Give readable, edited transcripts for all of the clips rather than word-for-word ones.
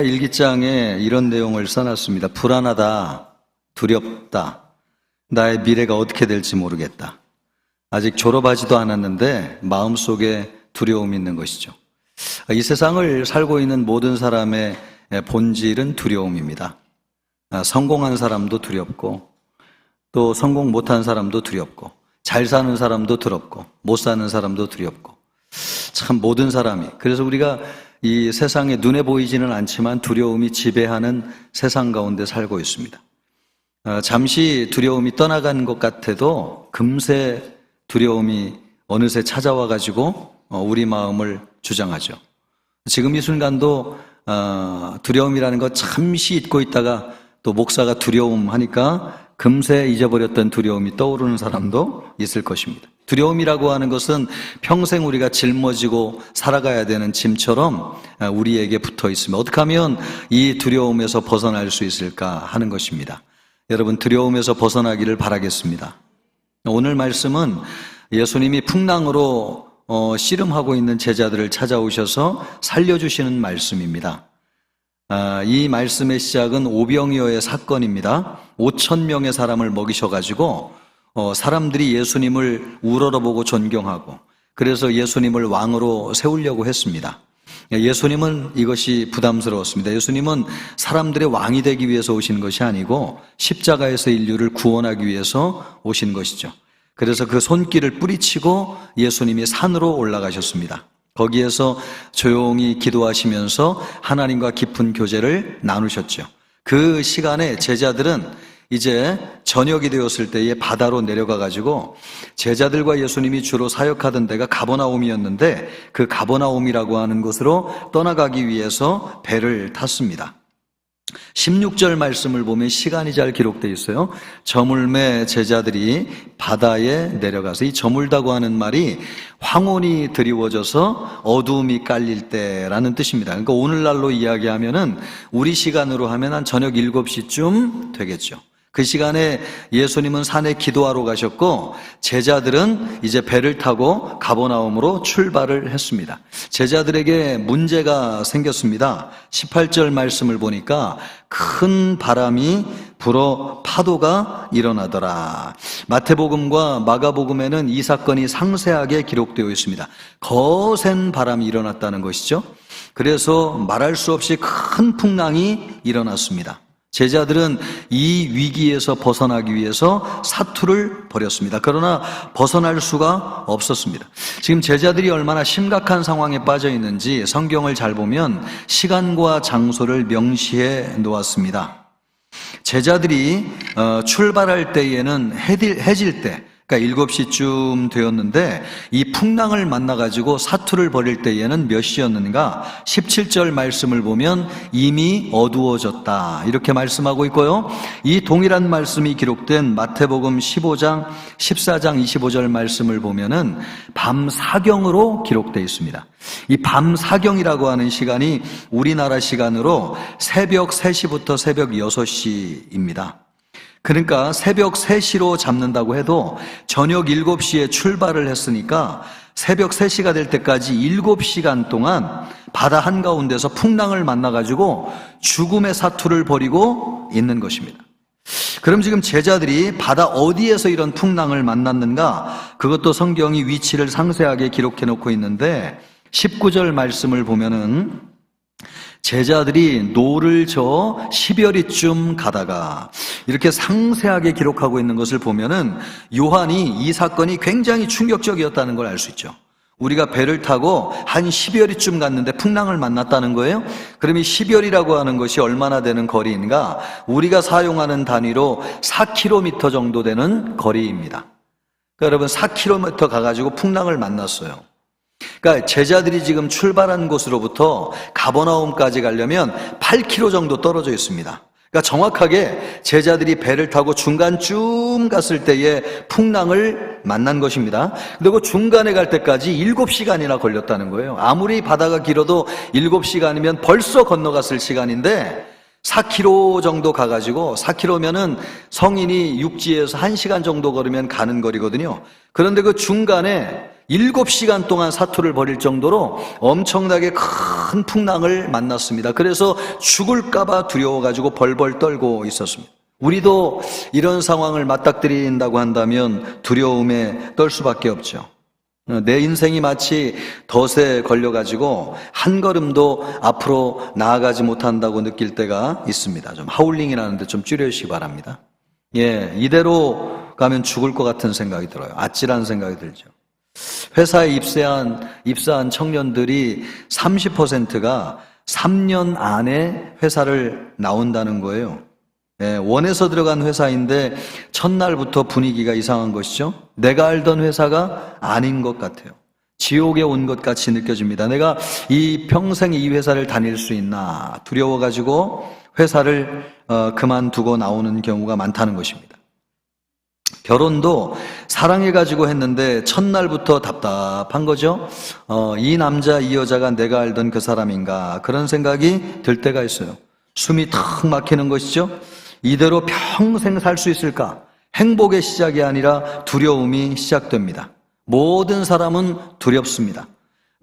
일기장에 이런 내용을 써놨습니다. 불안하다, 두렵다, 나의 미래가 어떻게 될지 모르겠다. 아직 졸업하지도 않았는데 마음속에 두려움이 있는 것이죠. 이 세상을 살고 있는 모든 사람의 본질은 두려움입니다. 성공한 사람도 두렵고, 또 성공 못한 사람도 두렵고, 잘 사는 사람도 두렵고, 못 사는 사람도 두렵고, 참 모든 사람이. 그래서 우리가 이 세상에 눈에 보이지는 않지만 두려움이 지배하는 세상 가운데 살고 있습니다. 잠시 두려움이 떠나간 것 같아도 금세 두려움이 어느새 찾아와 가지고 우리 마음을 주장하죠. 지금 이 순간도 두려움이라는 것 잠시 잊고 있다가 또 목사가 두려움 하니까 금세 잊어버렸던 두려움이 떠오르는 사람도 있을 것입니다. 두려움이라고 하는 것은 평생 우리가 짊어지고 살아가야 되는 짐처럼 우리에게 붙어 있으면 어떻게 하면 이 두려움에서 벗어날 수 있을까 하는 것입니다. 여러분, 두려움에서 벗어나기를 바라겠습니다. 오늘 말씀은 예수님이 풍랑으로 씨름하고 있는 제자들을 찾아오셔서 살려주시는 말씀입니다. 이 말씀의 시작은 오병이어의 사건입니다. 5,000명의 사람을 먹이셔가지고 사람들이 예수님을 우러러보고 존경하고, 그래서 예수님을 왕으로 세우려고 했습니다. 예수님은 이것이 부담스러웠습니다. 예수님은 사람들의 왕이 되기 위해서 오신 것이 아니고 십자가에서 인류를 구원하기 위해서 오신 것이죠. 그래서 그 손길을 뿌리치고 예수님이 산으로 올라가셨습니다. 거기에서 조용히 기도하시면서 하나님과 깊은 교제를 나누셨죠. 그 시간에 제자들은 이제 저녁이 되었을 때에 바다로 내려가 가지고, 제자들과 예수님이 주로 사역하던 데가 가버나움이었는데 그 가버나움이라고 하는 곳으로 떠나가기 위해서 배를 탔습니다. 16절 말씀을 보면 시간이 잘 기록되어 있어요. 저물매 제자들이 바다에 내려가서, 이 저물다고 하는 말이 황혼이 드리워져서 어두움이 깔릴 때라는 뜻입니다. 그러니까 오늘날로 이야기하면은 우리 시간으로 하면 한 저녁 7시쯤 되겠죠. 그 시간에 예수님은 산에 기도하러 가셨고 제자들은 이제 배를 타고 가버나움으로 출발을 했습니다. 제자들에게 문제가 생겼습니다. 18절 말씀을 보니까 큰 바람이 불어 파도가 일어나더라. 마태복음과 마가복음에는 이 사건이 상세하게 기록되어 있습니다. 거센 바람이 일어났다는 것이죠. 그래서 말할 수 없이 큰 풍랑이 일어났습니다. 제자들은 이 위기에서 벗어나기 위해서 사투를 벌였습니다. 그러나 벗어날 수가 없었습니다. 지금 제자들이 얼마나 심각한 상황에 빠져 있는지 성경을 잘 보면 시간과 장소를 명시해 놓았습니다. 제자들이 출발할 때에는 해질 때, 그러니까 7시쯤 되었는데 이 풍랑을 만나가지고 사투를 벌일 때에는 몇 시였는가? 17절 말씀을 보면 이미 어두워졌다, 이렇게 말씀하고 있고요. 이 동일한 말씀이 기록된 마태복음 15장, 14장 25절 말씀을 보면은 밤 사경으로 기록되어 있습니다. 이 밤 사경이라고 하는 시간이 우리나라 시간으로 새벽 3시부터 새벽 6시입니다. 그러니까 새벽 3시로 잡는다고 해도 저녁 7시에 출발을 했으니까 새벽 3시가 될 때까지 7시간 동안 바다 한가운데서 풍랑을 만나가지고 죽음의 사투를 벌이고 있는 것입니다. 그럼 지금 제자들이 바다 어디에서 이런 풍랑을 만났는가? 그것도 성경이 위치를 상세하게 기록해 놓고 있는데 19절 말씀을 보면은 제자들이 노를 저어 10여리쯤 가다가, 이렇게 상세하게 기록하고 있는 것을 보면은 요한이 이 사건이 굉장히 충격적이었다는 걸 알 수 있죠. 우리가 배를 타고 한 10여리쯤 갔는데 풍랑을 만났다는 거예요. 그럼 이 10여리라고 하는 것이 얼마나 되는 거리인가? 우리가 사용하는 단위로 4km 정도 되는 거리입니다. 그러니까 여러분 4km 가가지고 풍랑을 만났어요. 그러니까 제자들이 지금 출발한 곳으로부터 가버나움까지 가려면 8km 정도 떨어져 있습니다. 그러니까 정확하게 제자들이 배를 타고 중간쯤 갔을 때에 풍랑을 만난 것입니다. 그리고 중간에 갈 때까지 7시간이나 걸렸다는 거예요. 아무리 바다가 길어도 7시간이면 벌써 건너갔을 시간인데 4km 정도 가가지고, 4km면은 성인이 육지에서 1시간 정도 걸으면 가는 거리거든요. 그런데 그 중간에 7시간 동안 사투를 벌일 정도로 엄청나게 큰 풍랑을 만났습니다. 그래서 죽을까봐 두려워가지고 벌벌 떨고 있었습니다. 우리도 이런 상황을 맞닥뜨린다고 한다면 두려움에 떨 수밖에 없죠. 내 인생이 마치 덫에 걸려가지고 한 걸음도 앞으로 나아가지 못한다고 느낄 때가 있습니다. 좀 하울링이라는데 좀 줄여주시기 바랍니다. 이대로 가면 죽을 것 같은 생각이 들어요. 아찔한 생각이 들죠. 회사에 입사한 청년들이 30%가 3년 안에 회사를 나온다는 거예요. 원해서 들어간 회사인데 첫날부터 분위기가 이상한 것이죠. 내가 알던 회사가 아닌 것 같아요. 지옥에 온 것 같이 느껴집니다. 내가 이 평생 이 회사를 다닐 수 있나 두려워가지고 회사를 그만두고 나오는 경우가 많다는 것입니다. 결혼도 사랑해가지고 했는데 첫날부터 답답한 거죠. 이 남자 이 여자가 내가 알던 그 사람인가 그런 생각이 들 때가 있어요. 숨이 턱 막히는 것이죠. 이대로 평생 살 수 있을까? 행복의 시작이 아니라 두려움이 시작됩니다. 모든 사람은 두렵습니다.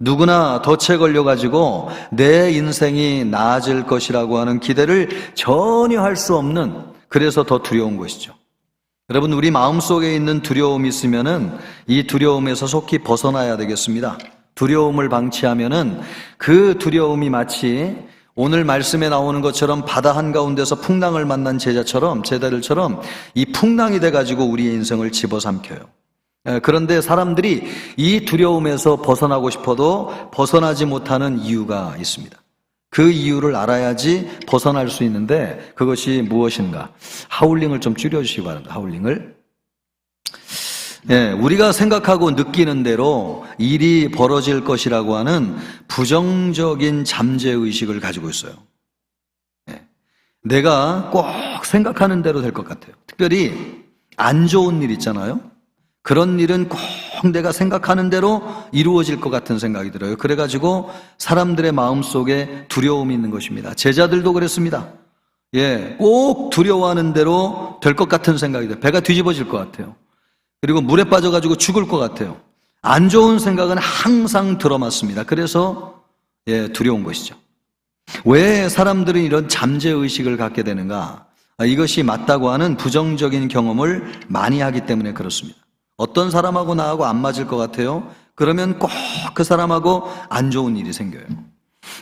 누구나 덫에 걸려가지고 내 인생이 나아질 것이라고 하는 기대를 전혀 할 수 없는, 그래서 더 두려운 것이죠. 여러분, 우리 마음속에 있는 두려움이 있으면은 이 두려움에서 속히 벗어나야 되겠습니다. 두려움을 방치하면은 그 두려움이 마치 오늘 말씀에 나오는 것처럼 바다 한가운데서 풍랑을 만난 제자들처럼 이 풍랑이 돼가지고 우리의 인생을 집어삼켜요. 그런데 사람들이 이 두려움에서 벗어나고 싶어도 벗어나지 못하는 이유가 있습니다. 그 이유를 알아야지 벗어날 수 있는데 그것이 무엇인가? 하울링을 좀 줄여주시기 바랍니다. 하울링을. 우리가 생각하고 느끼는 대로 일이 벌어질 것이라고 하는 부정적인 잠재의식을 가지고 있어요. 내가 꼭 생각하는 대로 될 것 같아요. 특별히 안 좋은 일 있잖아요. 그런 일은 꼭 내가 생각하는 대로 이루어질 것 같은 생각이 들어요. 그래가지고 사람들의 마음속에 두려움이 있는 것입니다. 제자들도 그랬습니다. 꼭 두려워하는 대로 될 것 같은 생각이 들어요. 배가 뒤집어질 것 같아요. 그리고 물에 빠져가지고 죽을 것 같아요. 안 좋은 생각은 항상 들어맞습니다. 그래서 두려운 것이죠. 왜 사람들은 이런 잠재의식을 갖게 되는가? 이것이 맞다고 하는 부정적인 경험을 많이 하기 때문에 그렇습니다. 어떤 사람하고 나하고 안 맞을 것 같아요? 그러면 꼭 그 사람하고 안 좋은 일이 생겨요.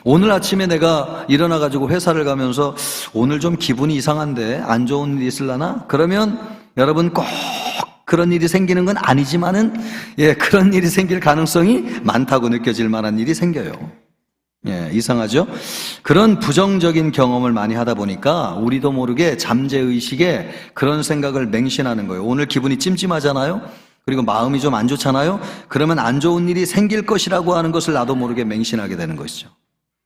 오늘 아침에 내가 일어나가지고 회사를 가면서 오늘 좀 기분이 이상한데 안 좋은 일이 있으려나? 그러면 여러분 꼭 그런 일이 생기는 건 아니지만은 그런 일이 생길 가능성이 많다고 느껴질 만한 일이 생겨요. 이상하죠? 그런 부정적인 경험을 많이 하다 보니까 우리도 모르게 잠재의식에 그런 생각을 맹신하는 거예요. 오늘 기분이 찜찜하잖아요? 그리고 마음이 좀 안 좋잖아요? 그러면 안 좋은 일이 생길 것이라고 하는 것을 나도 모르게 맹신하게 되는 것이죠.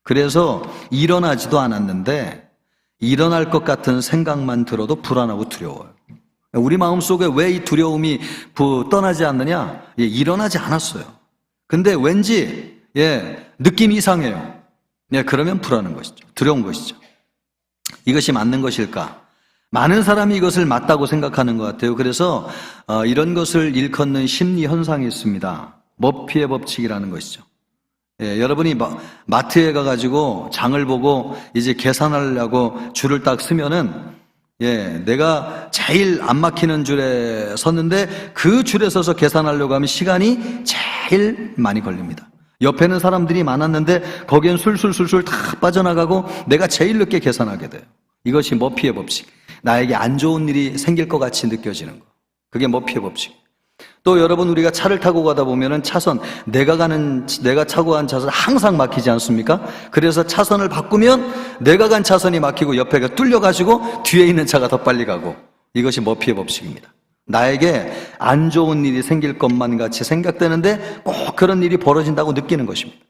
그래서 일어나지도 않았는데 일어날 것 같은 생각만 들어도 불안하고 두려워요. 우리 마음속에 왜 이 두려움이 떠나지 않느냐? 일어나지 않았어요. 근데 왠지 느낌이 이상해요. 그러면 불안한 것이죠. 두려운 것이죠. 이것이 맞는 것일까? 많은 사람이 이것을 맞다고 생각하는 것 같아요. 그래서 이런 것을 일컫는 심리 현상이 있습니다. 머피의 법칙이라는 것이죠. 여러분이 마트에 가가지고 장을 보고 이제 계산하려고 줄을 딱 서면은 내가 제일 안 막히는 줄에 섰는데 그 줄에 서서 계산하려고 하면 시간이 제일 많이 걸립니다. 옆에는 사람들이 많았는데 거기엔 술술술술 다 빠져나가고 내가 제일 늦게 계산하게 돼요. 이것이 머피의 법칙. 나에게 안 좋은 일이 생길 것 같이 느껴지는 거. 그게 머피의 법칙. 또 여러분, 우리가 차를 타고 가다 보면은 차선, 내가 타고 간 차선 항상 막히지 않습니까? 그래서 차선을 바꾸면 내가 간 차선이 막히고 옆에가 뚫려가지고 뒤에 있는 차가 더 빨리 가고, 이것이 머피의 법칙입니다. 나에게 안 좋은 일이 생길 것만 같이 생각되는데 꼭 그런 일이 벌어진다고 느끼는 것입니다.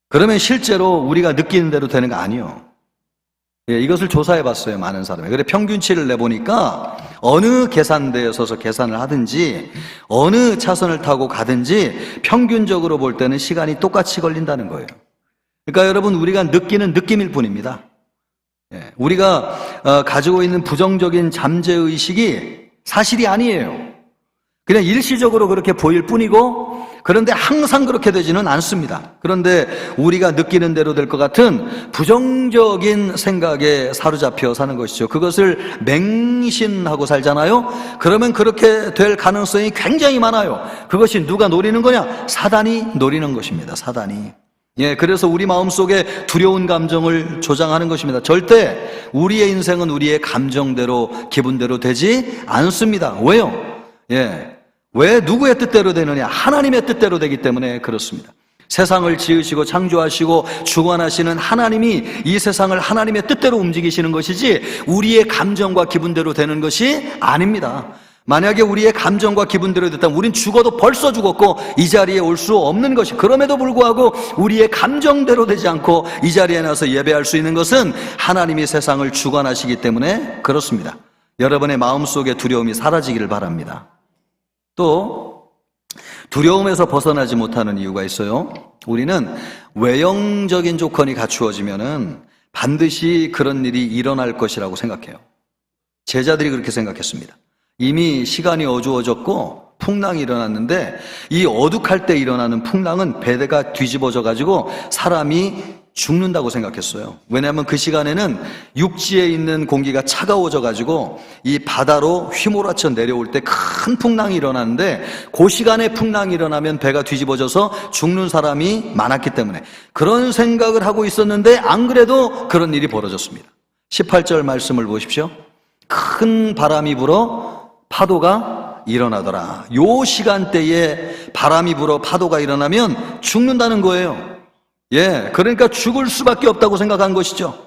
그러면 실제로 우리가 느끼는 대로 되는 거 아니에요. 이것을 조사해 봤어요, 많은 사람이. 그래, 평균치를 내보니까 어느 계산대에 서서 계산을 하든지 어느 차선을 타고 가든지 평균적으로 볼 때는 시간이 똑같이 걸린다는 거예요. 그러니까 여러분, 우리가 느끼는 느낌일 뿐입니다. 우리가 가지고 있는 부정적인 잠재의식이 사실이 아니에요. 그냥 일시적으로 그렇게 보일 뿐이고, 그런데 항상 그렇게 되지는 않습니다. 그런데 우리가 느끼는 대로 될 것 같은 부정적인 생각에 사로잡혀 사는 것이죠. 그것을 맹신하고 살잖아요. 그러면 그렇게 될 가능성이 굉장히 많아요. 그것이 누가 노리는 거냐? 사단이 노리는 것입니다. 사단이. 그래서 우리 마음속에 두려운 감정을 조장하는 것입니다. 절대 우리의 인생은 우리의 감정대로, 기분대로 되지 않습니다. 왜요? 왜 누구의 뜻대로 되느냐? 하나님의 뜻대로 되기 때문에 그렇습니다. 세상을 지으시고 창조하시고 주관하시는 하나님이 이 세상을 하나님의 뜻대로 움직이시는 것이지 우리의 감정과 기분대로 되는 것이 아닙니다. 만약에 우리의 감정과 기분대로 됐다면 우린 죽어도 벌써 죽었고 이 자리에 올 수 없는 것이, 그럼에도 불구하고 우리의 감정대로 되지 않고 이 자리에 나서 예배할 수 있는 것은 하나님이 세상을 주관하시기 때문에 그렇습니다. 여러분의 마음속에 두려움이 사라지기를 바랍니다. 또 두려움에서 벗어나지 못하는 이유가 있어요. 우리는 외형적인 조건이 갖추어지면은 반드시 그런 일이 일어날 것이라고 생각해요. 제자들이 그렇게 생각했습니다. 이미 시간이 어두워졌고 풍랑이 일어났는데 이 어둑할 때 일어나는 풍랑은 배가 뒤집어져 가지고 사람이 죽는다고 생각했어요. 왜냐하면 그 시간에는 육지에 있는 공기가 차가워져 가지고 이 바다로 휘몰아쳐 내려올 때 큰 풍랑이 일어나는데 그 시간에 풍랑이 일어나면 배가 뒤집어져서 죽는 사람이 많았기 때문에 그런 생각을 하고 있었는데 안 그래도 그런 일이 벌어졌습니다. 18절 말씀을 보십시오. 큰 바람이 불어 파도가 일어나더라. 요 시간대에 바람이 불어 파도가 일어나면 죽는다는 거예요. 그러니까 죽을 수밖에 없다고 생각한 것이죠.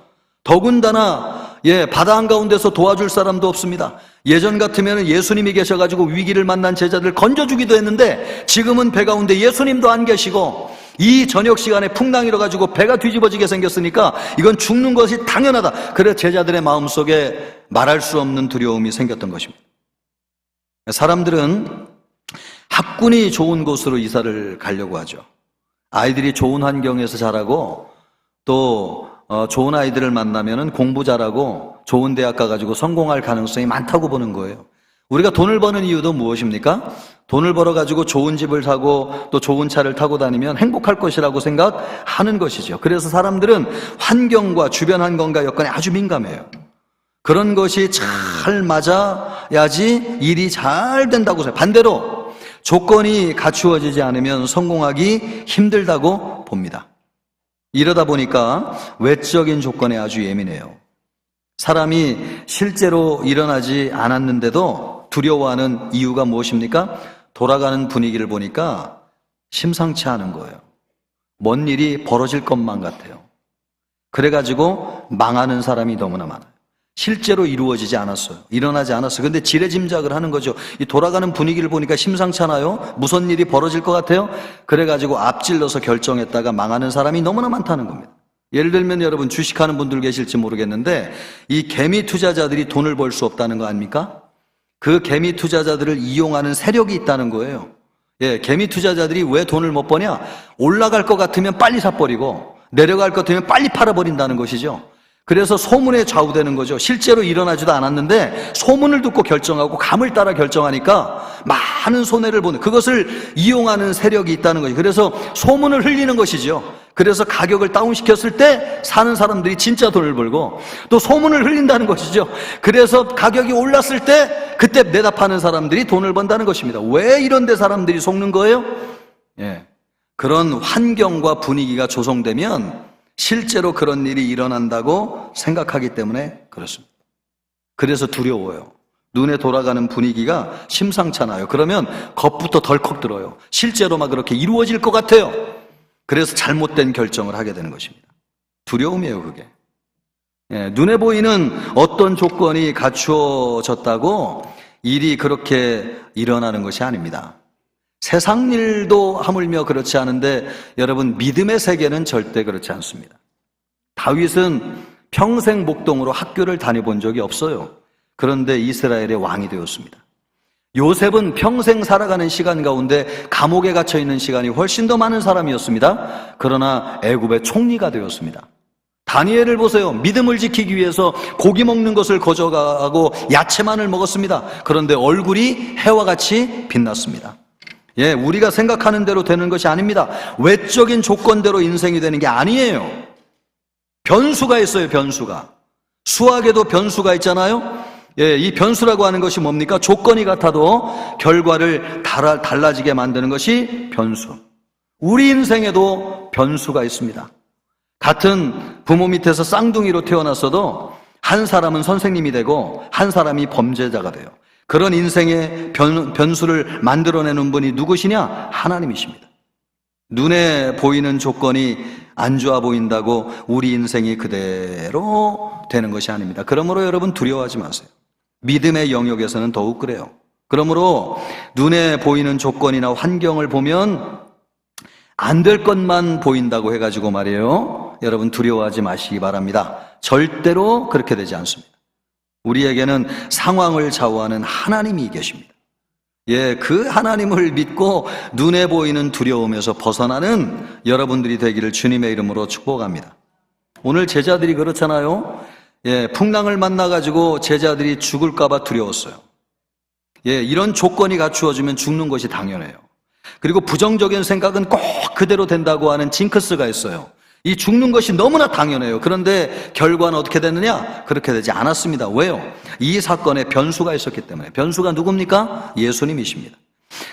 더군다나 바다 한가운데서 도와줄 사람도 없습니다. 예전 같으면 예수님이 계셔가지고 위기를 만난 제자들 건져주기도 했는데 지금은 배 가운데 예수님도 안 계시고 이 저녁 시간에 풍랑이 일어가지고 배가 뒤집어지게 생겼으니까 이건 죽는 것이 당연하다. 그래서 제자들의 마음속에 말할 수 없는 두려움이 생겼던 것입니다. 사람들은 학군이 좋은 곳으로 이사를 가려고 하죠. 아이들이 좋은 환경에서 자라고 또 좋은 아이들을 만나면 공부 잘하고 좋은 대학 가가지고 성공할 가능성이 많다고 보는 거예요. 우리가 돈을 버는 이유도 무엇입니까? 돈을 벌어가지고 좋은 집을 사고 또 좋은 차를 타고 다니면 행복할 것이라고 생각하는 것이죠. 그래서 사람들은 환경과 주변 환경과 여건에 아주 민감해요. 그런 것이 잘 맞아야지 일이 잘 된다고 생각해요. 반대로 조건이 갖추어지지 않으면 성공하기 힘들다고 봅니다. 이러다 보니까 외적인 조건에 아주 예민해요. 사람이 실제로 일어나지 않았는데도 두려워하는 이유가 무엇입니까? 돌아가는 분위기를 보니까 심상치 않은 거예요. 뭔 일이 벌어질 것만 같아요. 그래가지고 망하는 사람이 너무나 많아요. 실제로 이루어지지 않았어요. 일어나지 않았어요. 근데 지레짐작을 하는 거죠. 이 돌아가는 분위기를 보니까 심상찮아요. 무슨 일이 벌어질 것 같아요. 그래가지고 앞질러서 결정했다가 망하는 사람이 너무나 많다는 겁니다. 예를 들면 여러분 주식하는 분들 계실지 모르겠는데 이 개미 투자자들이 돈을 벌 수 없다는 거 아닙니까? 그 개미 투자자들을 이용하는 세력이 있다는 거예요. 개미 투자자들이 왜 돈을 못 버냐? 올라갈 것 같으면 빨리 사버리고 내려갈 것 같으면 빨리 팔아버린다는 것이죠. 그래서 소문에 좌우되는 거죠. 실제로 일어나지도 않았는데 소문을 듣고 결정하고 감을 따라 결정하니까 많은 손해를 보는, 그것을 이용하는 세력이 있다는 거죠. 그래서 소문을 흘리는 것이죠. 그래서 가격을 다운시켰을 때 사는 사람들이 진짜 돈을 벌고 또 소문을 흘린다는 것이죠. 그래서 가격이 올랐을 때 그때 내다 파는 사람들이 돈을 번다는 것입니다. 왜 이런 데 사람들이 속는 거예요? 그런 환경과 분위기가 조성되면 실제로 그런 일이 일어난다고 생각하기 때문에 그렇습니다. 그래서 두려워요. 눈에 돌아가는 분위기가 심상찮아요. 그러면 겁부터 덜컥 들어요. 실제로 막 그렇게 이루어질 것 같아요. 그래서 잘못된 결정을 하게 되는 것입니다. 두려움이에요, 그게. 눈에 보이는 어떤 조건이 갖추어졌다고 일이 그렇게 일어나는 것이 아닙니다. 세상 일도 하물며 그렇지 않은데 여러분 믿음의 세계는 절대 그렇지 않습니다. 다윗은 평생 목동으로 학교를 다녀본 적이 없어요. 그런데 이스라엘의 왕이 되었습니다. 요셉은 평생 살아가는 시간 가운데 감옥에 갇혀 있는 시간이 훨씬 더 많은 사람이었습니다. 그러나 애굽의 총리가 되었습니다. 다니엘을 보세요. 믿음을 지키기 위해서 고기 먹는 것을 거절하고 야채만을 먹었습니다. 그런데 얼굴이 해와 같이 빛났습니다. 예, 우리가 생각하는 대로 되는 것이 아닙니다. 외적인 조건대로 인생이 되는 게 아니에요. 변수가 있어요, 변수가. 수학에도 변수가 있잖아요. 예, 이 변수라고 하는 것이 뭡니까? 조건이 같아도 결과를 달라지게 만드는 것이 변수. 우리 인생에도 변수가 있습니다. 같은 부모 밑에서 쌍둥이로 태어났어도 한 사람은 선생님이 되고 한 사람이 범죄자가 돼요. 그런 인생의 변수를 만들어내는 분이 누구시냐? 하나님이십니다. 눈에 보이는 조건이 안 좋아 보인다고 우리 인생이 그대로 되는 것이 아닙니다. 그러므로 여러분 두려워하지 마세요. 믿음의 영역에서는 더욱 그래요. 그러므로 눈에 보이는 조건이나 환경을 보면 안 될 것만 보인다고 해가지고 말이에요, 여러분 두려워하지 마시기 바랍니다. 절대로 그렇게 되지 않습니다. 우리에게는 상황을 좌우하는 하나님이 계십니다. 예, 그 하나님을 믿고 눈에 보이는 두려움에서 벗어나는 여러분들이 되기를 주님의 이름으로 축복합니다. 오늘 제자들이 그렇잖아요. 예, 풍랑을 만나가지고 제자들이 죽을까봐 두려웠어요. 예, 이런 조건이 갖추어지면 죽는 것이 당연해요. 그리고 부정적인 생각은 꼭 그대로 된다고 하는 징크스가 있어요. 이 죽는 것이 너무나 당연해요. 그런데 결과는 어떻게 됐느냐? 그렇게 되지 않았습니다. 왜요? 이 사건에 변수가 있었기 때문에. 변수가 누굽니까? 예수님이십니다.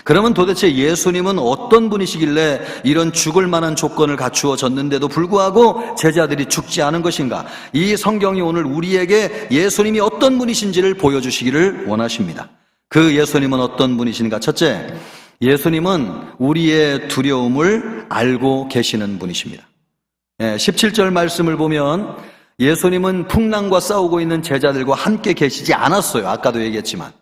그러면 도대체 예수님은 어떤 분이시길래 이런 죽을 만한 조건을 갖추어졌는데도 불구하고 제자들이 죽지 않은 것인가? 이 성경이 오늘 우리에게 예수님이 어떤 분이신지를 보여주시기를 원하십니다. 그 예수님은 어떤 분이신가? 첫째, 예수님은 우리의 두려움을 알고 계시는 분이십니다. 17절 말씀을 보면 예수님은 풍랑과 싸우고 있는 제자들과 함께 계시지 않았어요. 아까도 얘기했지만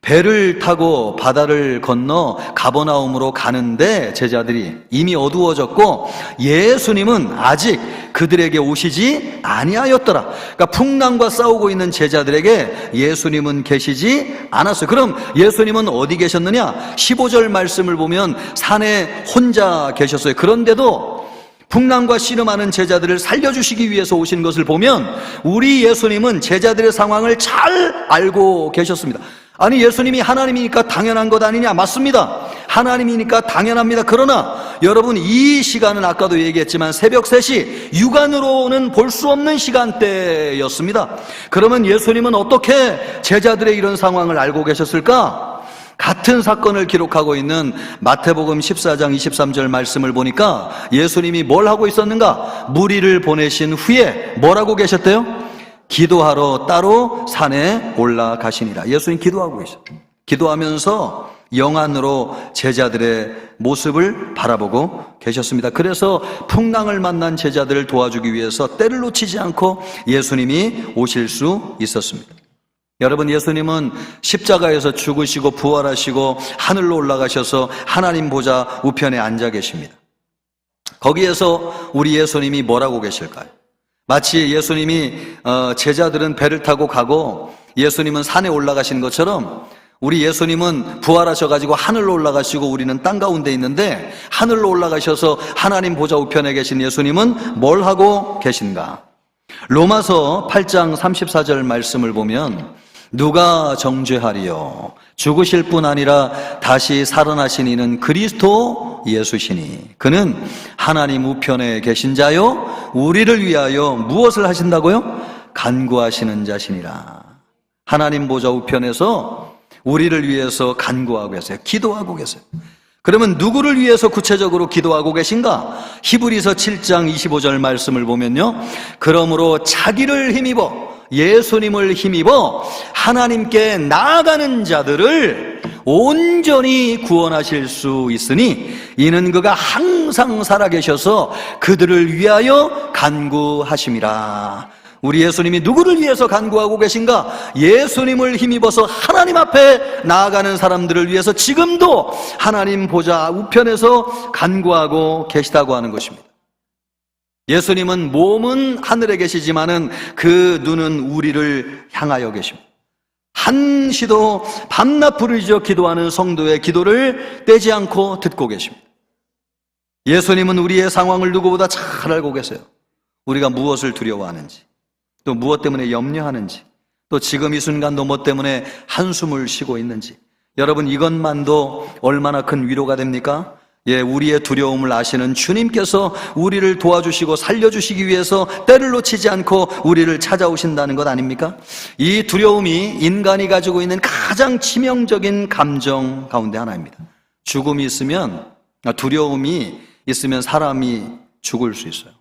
배를 타고 바다를 건너 가버나움으로 가는데 제자들이 이미 어두워졌고 예수님은 아직 그들에게 오시지 아니하였더라. 그러니까 풍랑과 싸우고 있는 제자들에게 예수님은 계시지 않았어요. 그럼 예수님은 어디 계셨느냐? 15절 말씀을 보면 산에 혼자 계셨어요. 그런데도 풍랑과 씨름하는 제자들을 살려주시기 위해서 오신 것을 보면 우리 예수님은 제자들의 상황을 잘 알고 계셨습니다. 아니, 예수님이 하나님이니까 당연한 것 아니냐? 맞습니다. 하나님이니까 당연합니다. 그러나 여러분, 이 시간은 아까도 얘기했지만 새벽 3시, 육안으로는 볼 수 없는 시간대였습니다. 그러면 예수님은 어떻게 제자들의 이런 상황을 알고 계셨을까? 같은 사건을 기록하고 있는 마태복음 14장 23절 말씀을 보니까 예수님이 뭘 하고 있었는가? 무리를 보내신 후에 뭘 하고 계셨대요? 기도하러 따로 산에 올라가시니라. 예수님 기도하고 계셨어요. 기도하면서 영안으로 제자들의 모습을 바라보고 계셨습니다. 그래서 풍랑을 만난 제자들을 도와주기 위해서 때를 놓치지 않고 예수님이 오실 수 있었습니다. 여러분, 예수님은 십자가에서 죽으시고 부활하시고 하늘로 올라가셔서 하나님 보좌 우편에 앉아 계십니다. 거기에서 우리 예수님이 뭐라고 계실까요? 마치 예수님이 제자들은 배를 타고 가고 예수님은 산에 올라가신 것처럼 우리 예수님은 부활하셔가지고 하늘로 올라가시고 우리는 땅 가운데 있는데 하늘로 올라가셔서 하나님 보좌 우편에 계신 예수님은 뭘 하고 계신가? 로마서 8장 34절 말씀을 보면 누가 정죄하리요? 죽으실 뿐 아니라 다시 살아나신 이는 그리스도 예수시니 그는 하나님 우편에 계신 자요 우리를 위하여 무엇을 하신다고요? 간구하시는 자시니라. 하나님 보좌 우편에서 우리를 위해서 간구하고 계세요. 기도하고 계세요. 그러면 누구를 위해서 구체적으로 기도하고 계신가? 히브리서 7장 25절 말씀을 보면요, 그러므로 자기를 힘입어 예수님을 힘입어 하나님께 나아가는 자들을 온전히 구원하실 수 있으니 이는 그가 항상 살아계셔서 그들을 위하여 간구하심이라. 우리 예수님이 누구를 위해서 간구하고 계신가? 예수님을 힘입어서 하나님 앞에 나아가는 사람들을 위해서 지금도 하나님 보좌 우편에서 간구하고 계시다고 하는 것입니다. 예수님은 몸은 하늘에 계시지만은 그 눈은 우리를 향하여 계십니다. 한시도 밤낮 부르짖어 기도하는 성도의 기도를 떼지 않고 듣고 계십니다. 예수님은 우리의 상황을 누구보다 잘 알고 계세요. 우리가 무엇을 두려워하는지, 또 무엇 때문에 염려하는지, 또 지금 이 순간도 뭐 때문에 한숨을 쉬고 있는지, 여러분 이것만도 얼마나 큰 위로가 됩니까? 예, 우리의 두려움을 아시는 주님께서 우리를 도와주시고 살려주시기 위해서 때를 놓치지 않고 우리를 찾아오신다는 것 아닙니까? 이 두려움이 인간이 가지고 있는 가장 치명적인 감정 가운데 하나입니다. 죽음이 있으면, 두려움이 있으면 사람이 죽을 수 있어요.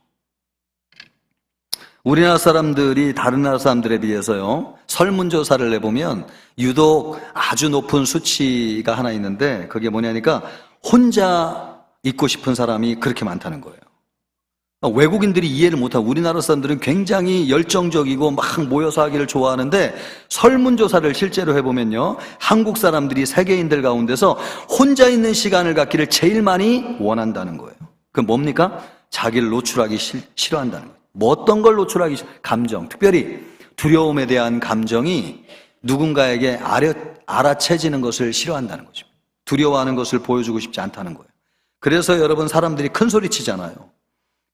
우리나라 사람들이 다른 나라 사람들에 비해서요, 설문조사를 내보면 유독 아주 높은 수치가 하나 있는데, 그게 뭐냐니까 혼자 있고 싶은 사람이 그렇게 많다는 거예요. 외국인들이 이해를 못하고 우리나라 사람들은 굉장히 열정적이고 막 모여서 하기를 좋아하는데, 설문조사를 실제로 해보면요, 한국 사람들이 세계인들 가운데서 혼자 있는 시간을 갖기를 제일 많이 원한다는 거예요. 그건 뭡니까? 자기를 노출하기 싫어한다는 거예요. 뭐 어떤 걸 노출하기 싫어? 감정, 특별히 두려움에 대한 감정이 누군가에게 알아채지는 것을 싫어한다는 거죠. 두려워하는 것을 보여주고 싶지 않다는 거예요. 그래서 여러분 사람들이 큰 소리 치잖아요.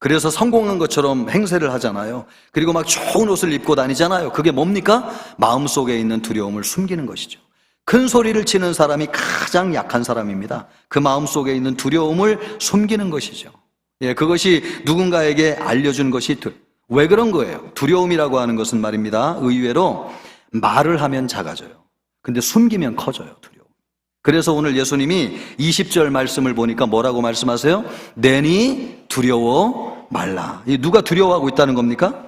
그래서 성공한 것처럼 행세를 하잖아요. 그리고 막 좋은 옷을 입고 다니잖아요. 그게 뭡니까? 마음속에 있는 두려움을 숨기는 것이죠. 큰 소리를 치는 사람이 가장 약한 사람입니다. 그 마음속에 있는 두려움을 숨기는 것이죠. 예, 그것이 누군가에게 알려준 것이 왜 그런 거예요? 두려움이라고 하는 것은 말입니다, 의외로 말을 하면 작아져요. 근데 숨기면 커져요, 두려움. 그래서 오늘 예수님이 20절 말씀을 보니까 뭐라고 말씀하세요? 내니 두려워 말라. 누가 두려워하고 있다는 겁니까?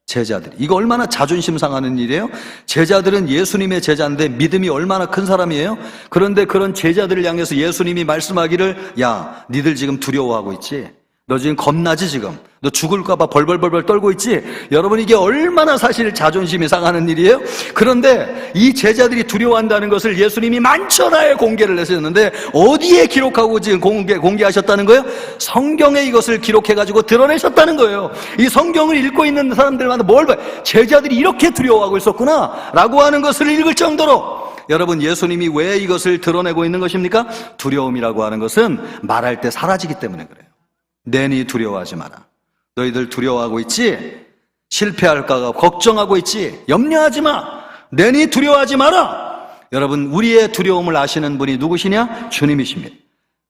제자들이. 이거 얼마나 자존심 상하는 일이에요? 제자들은 예수님의 제자인데 믿음이 얼마나 큰 사람이에요? 그런데 그런 제자들을 향해서 예수님이 말씀하기를, 야, 니들 지금 두려워하고 있지? 너 지금 겁나지 지금? 너 죽을까봐 벌벌벌벌 떨고 있지? 여러분 이게 얼마나 사실 자존심이 상하는 일이에요? 그런데 이 제자들이 두려워한다는 것을 예수님이 만천하에 공개를 하셨는데 어디에 기록하고 지금 공개하셨다는 거예요? 성경에 이것을 기록해가지고 드러내셨다는 거예요. 이 성경을 읽고 있는 사람들마다 뭘 봐요? 제자들이 이렇게 두려워하고 있었구나 라고 하는 것을 읽을 정도로, 여러분 예수님이 왜 이것을 드러내고 있는 것입니까? 두려움이라고 하는 것은 말할 때 사라지기 때문에 그래요. 내니 두려워하지 마라. 너희들 두려워하고 있지? 실패할까 걱정하고 있지? 염려하지 마. 내니 두려워하지 마라. 여러분 우리의 두려움을 아시는 분이 누구시냐? 주님이십니다.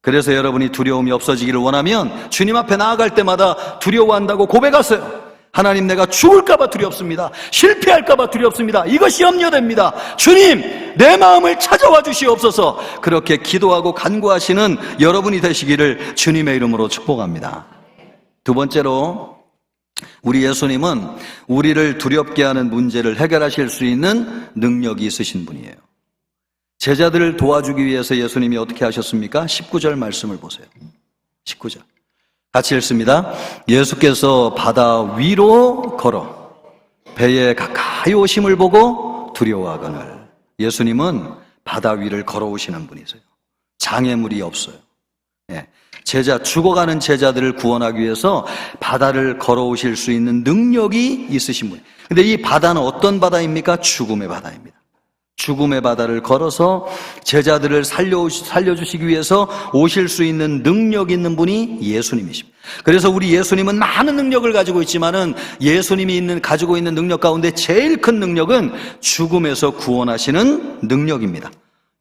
그래서 여러분이 두려움이 없어지기를 원하면 주님 앞에 나아갈 때마다 두려워한다고 고백하세요. 하나님, 내가 죽을까봐 두렵습니다. 실패할까봐 두렵습니다. 이것이 염려됩니다. 주님, 내 마음을 찾아와 주시옵소서. 그렇게 기도하고 간구하시는 여러분이 되시기를 주님의 이름으로 축복합니다. 두 번째로, 우리 예수님은 우리를 두렵게 하는 문제를 해결하실 수 있는 능력이 있으신 분이에요. 제자들을 도와주기 위해서 예수님이 어떻게 하셨습니까? 19절 말씀을 보세요. 19절 같이 읽습니다. 예수께서 바다 위로 걸어 배에 가까이 오심을 보고 두려워하거늘. 예수님은 바다 위를 걸어오시는 분이세요. 장애물이 없어요. 예. 죽어가는 제자들을 구원하기 위해서 바다를 걸어오실 수 있는 능력이 있으신 분이에요. 근데 이 바다는 어떤 바다입니까? 죽음의 바다입니다. 죽음의 바다를 걸어서 제자들을 살려주시기 위해서 오실 수 있는 능력 있는 분이 예수님이십니다. 그래서 우리 예수님은 많은 능력을 가지고 있지만은 예수님이 가지고 있는 능력 가운데 제일 큰 능력은 죽음에서 구원하시는 능력입니다.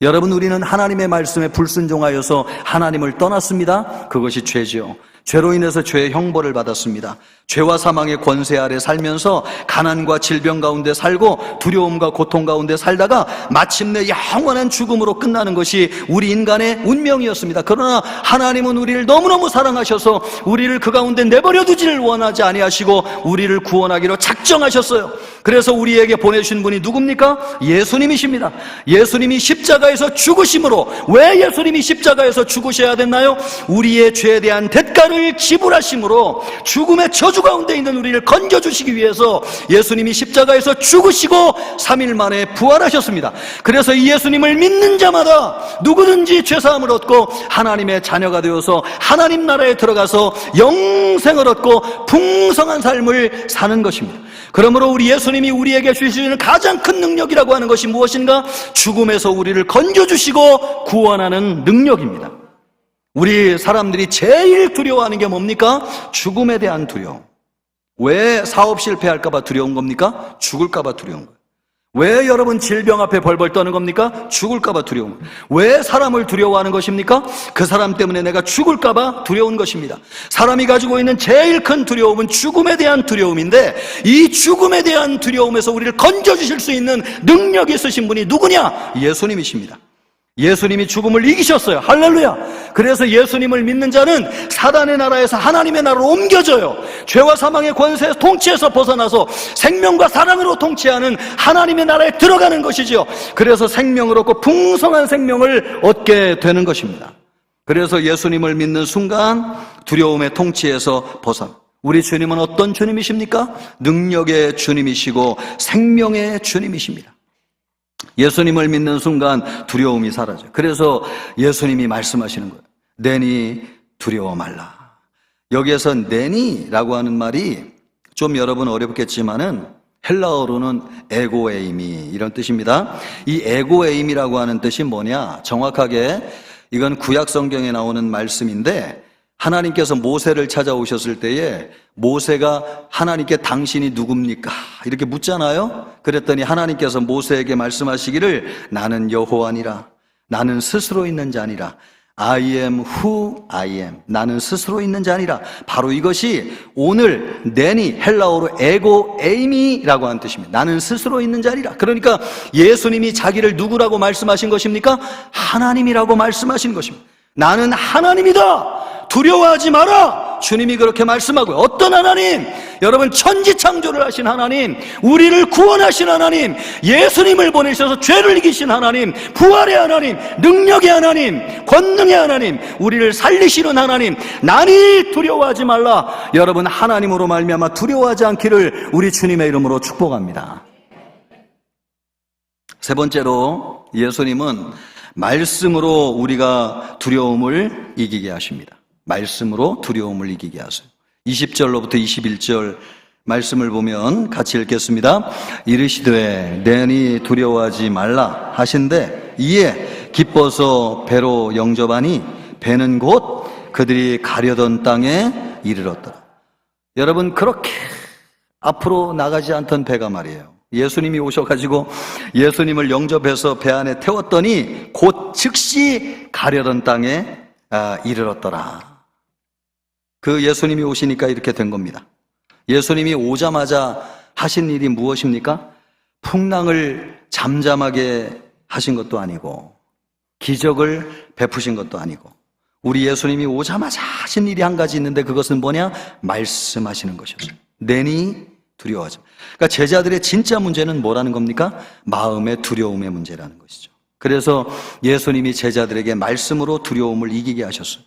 여러분, 우리는 하나님의 말씀에 불순종하여서 하나님을 떠났습니다. 그것이 죄죠. 죄로 인해서 죄의 형벌을 받았습니다. 죄와 사망의 권세 아래 살면서 가난과 질병 가운데 살고 두려움과 고통 가운데 살다가 마침내 영원한 죽음으로 끝나는 것이 우리 인간의 운명이었습니다. 그러나 하나님은 우리를 너무너무 사랑하셔서 우리를 그 가운데 내버려 두지를 원하지 아니하시고 우리를 구원하기로 작정하셨어요. 그래서 우리에게 보내주신 분이 누굽니까? 예수님이십니다. 예수님이 십자가에서 죽으심으로, 왜 예수님이 십자가에서 죽으셔야 됐나요? 우리의 죄에 대한 대가를 지불하심으로 죽음의 저주 가운데 있는 우리를 건져주시기 위해서 예수님이 십자가에서 죽으시고 3일 만에 부활하셨습니다. 그래서 이 예수님을 믿는 자마다 누구든지 죄사함을 얻고 하나님의 자녀가 되어서 하나님 나라에 들어가서 영생을 얻고 풍성한 삶을 사는 것입니다. 그러므로 우리 예수님이 우리에게 주시는 가장 큰 능력이라고 하는 것이 무엇인가? 죽음에서 우리를 건져주시고 구원하는 능력입니다. 우리 사람들이 제일 두려워하는 게 뭡니까? 죽음에 대한 두려움. 왜 사업 실패할까봐 두려운 겁니까? 죽을까봐 두려운 거예요. 왜 여러분 질병 앞에 벌벌 떠는 겁니까? 죽을까봐 두려운 거예요. 왜 사람을 두려워하는 것입니까? 그 사람 때문에 내가 죽을까봐 두려운 것입니다. 사람이 가지고 있는 제일 큰 두려움은 죽음에 대한 두려움인데, 이 죽음에 대한 두려움에서 우리를 건져주실 수 있는 능력이 있으신 분이 누구냐? 예수님이십니다. 예수님이 죽음을 이기셨어요. 할렐루야. 그래서 예수님을 믿는 자는 사단의 나라에서 하나님의 나라로 옮겨져요. 죄와 사망의 권세에서, 통치에서 벗어나서 생명과 사랑으로 통치하는 하나님의 나라에 들어가는 것이죠. 그래서 생명을 얻고 풍성한 생명을 얻게 되는 것입니다. 그래서 예수님을 믿는 순간 두려움의 통치에서 벗어나. 우리 주님은 어떤 주님이십니까? 능력의 주님이시고 생명의 주님이십니다. 예수님을 믿는 순간 두려움이 사라져요. 그래서 예수님이 말씀하시는 거예요. 내니 두려워 말라. 여기에서 내니라고 하는 말이 좀 여러분 어렵겠지만은 헬라어로는 에고에이미 이런 뜻입니다. 이 에고에임이라고 하는 뜻이 뭐냐? 정확하게 이건 구약 성경에 나오는 말씀인데, 하나님께서 모세를 찾아오셨을 때에 모세가 하나님께 당신이 누굽니까? 이렇게 묻잖아요. 그랬더니 하나님께서 모세에게 말씀하시기를 나는 여호와니라. 나는 스스로 있는 자니라. I am who I am. 나는 스스로 있는 자니라. 바로 이것이 오늘 내니 헬라어로 에고 에이미라고 하는 뜻입니다. 나는 스스로 있는 자니라. 그러니까 예수님이 자기를 누구라고 말씀하신 것입니까? 하나님이라고 말씀하신 것입니다. 나는 하나님이다. 두려워하지 마라. 주님이 그렇게 말씀하고요. 어떤 하나님? 여러분, 천지창조를 하신 하나님, 우리를 구원하신 하나님, 예수님을 보내셔서 죄를 이기신 하나님, 부활의 하나님, 능력의 하나님, 권능의 하나님, 우리를 살리시는 하나님, 나니 두려워하지 말라. 여러분, 하나님으로 말미암아 두려워하지 않기를 우리 주님의 이름으로 축복합니다. 세 번째로 예수님은 말씀으로 우리가 두려움을 이기게 하십니다. 말씀으로 두려움을 이기게 하세요. 20절로부터 21절 말씀을 보면 같이 읽겠습니다. 이르시되 내니 두려워하지 말라 하신대 이에 기뻐서 배로 영접하니 배는 곧 그들이 가려던 땅에 이르렀더라. 여러분, 그렇게 앞으로 나가지 않던 배가 말이에요. 예수님이 오셔가지고 예수님을 영접해서 배 안에 태웠더니 곧 즉시 가려던 땅에 이르렀더라. 그 예수님이 오시니까 이렇게 된 겁니다. 예수님이 오자마자 하신 일이 무엇입니까? 풍랑을 잠잠하게 하신 것도 아니고 기적을 베푸신 것도 아니고, 우리 예수님이 오자마자 하신 일이 한 가지 있는데 그것은 뭐냐? 말씀하시는 것이었어요. 내니 두려워하지. 그러니까 제자들의 진짜 문제는 뭐라는 겁니까? 마음의 두려움의 문제라는 것이죠. 그래서 예수님이 제자들에게 말씀으로 두려움을 이기게 하셨어요.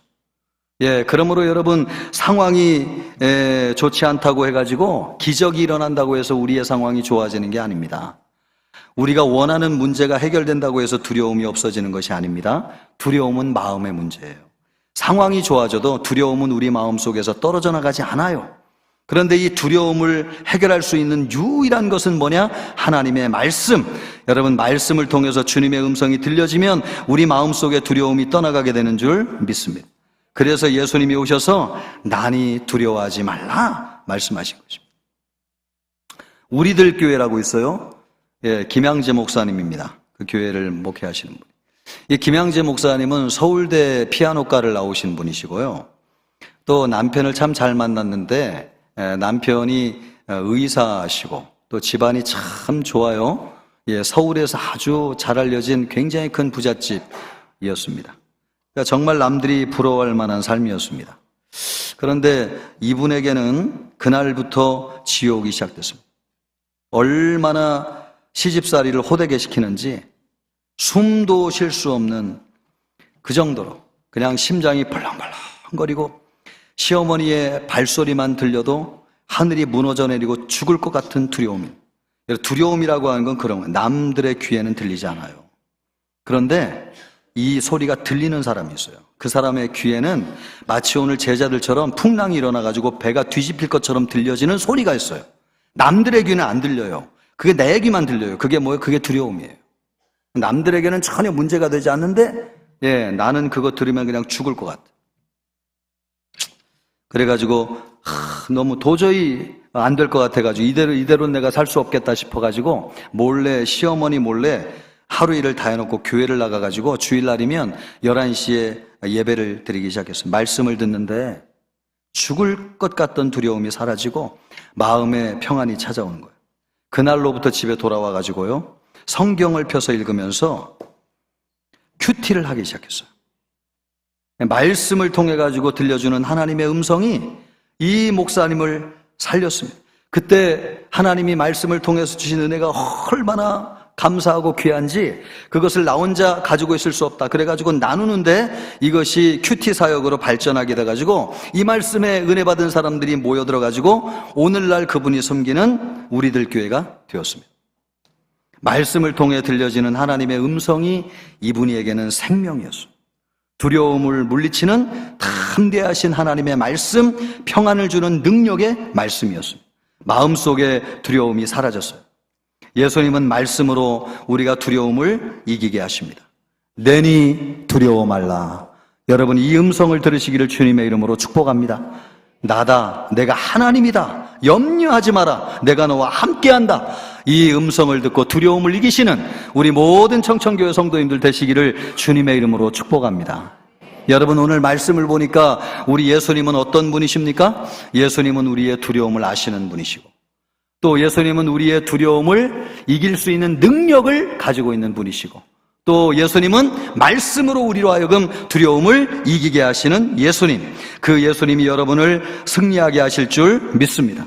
그러므로 여러분, 상황이 좋지 않다고 해가지고 기적이 일어난다고 해서 우리의 상황이 좋아지는 게 아닙니다. 우리가 원하는 문제가 해결된다고 해서 두려움이 없어지는 것이 아닙니다. 두려움은 마음의 문제예요. 상황이 좋아져도 두려움은 우리 마음속에서 떨어져 나가지 않아요. 그런데 이 두려움을 해결할 수 있는 유일한 것은 뭐냐? 하나님의 말씀. 여러분, 말씀을 통해서 주님의 음성이 들려지면 우리 마음속에 두려움이 떠나가게 되는 줄 믿습니다. 그래서 예수님이 오셔서 나니 두려워하지 말라 말씀하신 것입니다. 우리들 교회라고 있어요. 김양재 목사님입니다. 그 교회를 목회하시는 분. 이 김양재 목사님은 서울대 피아노과를 나오신 분이시고요. 또 남편을 참 잘 만났는데 남편이 의사시고 또 집안이 참 좋아요. 서울에서 아주 잘 알려진 굉장히 큰 부잣집이었습니다. 그러니까 정말 남들이 부러워할 만한 삶이었습니다. 그런데 이분에게는 그날부터 지옥이 시작됐습니다. 얼마나 시집살이를 호되게 시키는지 숨도 쉴 수 없는 그 정도로 그냥 심장이 벌렁벌렁거리고 시어머니의 발소리만 들려도 하늘이 무너져 내리고 죽을 것 같은 두려움이. 두려움이라고 하는 건 그런 거예요. 남들의 귀에는 들리지 않아요. 그런데 이 소리가 들리는 사람이 있어요. 그 사람의 귀에는 마치 오늘 제자들처럼 풍랑이 일어나가지고 배가 뒤집힐 것처럼 들려지는 소리가 있어요. 남들의 귀는 안 들려요. 그게 내 귀만 들려요. 그게 뭐예요? 그게 두려움이에요. 남들에게는 전혀 문제가 되지 않는데 나는 그거 들으면 그냥 죽을 것 같아. 그래가지고 너무 도저히 안 될 것 같아가지고 이대로 내가 살 수 없겠다 싶어가지고 몰래 시어머니 몰래 하루 일을 다 해놓고 교회를 나가가지고 주일날이면 11시에 예배를 드리기 시작했어요. 말씀을 듣는데 죽을 것 같던 두려움이 사라지고 마음의 평안이 찾아오는 거예요. 그날로부터 집에 돌아와가지고요, 성경을 펴서 읽으면서 큐티를 하기 시작했어요. 말씀을 통해 가지고 들려주는 하나님의 음성이 이 목사님을 살렸습니다. 그때 하나님이 말씀을 통해서 주신 은혜가 얼마나 감사하고 귀한지 그것을 나 혼자 가지고 있을 수 없다. 그래가지고 나누는데 이것이 큐티 사역으로 발전하게 돼가지고 이 말씀에 은혜 받은 사람들이 모여들어가지고 오늘날 그분이 섬기는 우리들 교회가 되었습니다. 말씀을 통해 들려지는 하나님의 음성이 이분에게는 생명이었습니다. 두려움을 물리치는 담대하신 하나님의 말씀, 평안을 주는 능력의 말씀이었습니다. 마음속에 두려움이 사라졌어요. 예수님은 말씀으로 우리가 두려움을 이기게 하십니다. 내니 두려워 말라. 여러분, 이 음성을 들으시기를 주님의 이름으로 축복합니다. 나다, 내가 하나님이다, 염려하지 마라, 내가 너와 함께한다. 이 음성을 듣고 두려움을 이기시는 우리 모든 청천교회 성도님들 되시기를 주님의 이름으로 축복합니다. 여러분, 오늘 말씀을 보니까 우리 예수님은 어떤 분이십니까? 예수님은 우리의 두려움을 아시는 분이시고 또 예수님은 우리의 두려움을 이길 수 있는 능력을 가지고 있는 분이시고 또 예수님은 말씀으로 우리로 하여금 두려움을 이기게 하시는 예수님, 그 예수님이 여러분을 승리하게 하실 줄 믿습니다.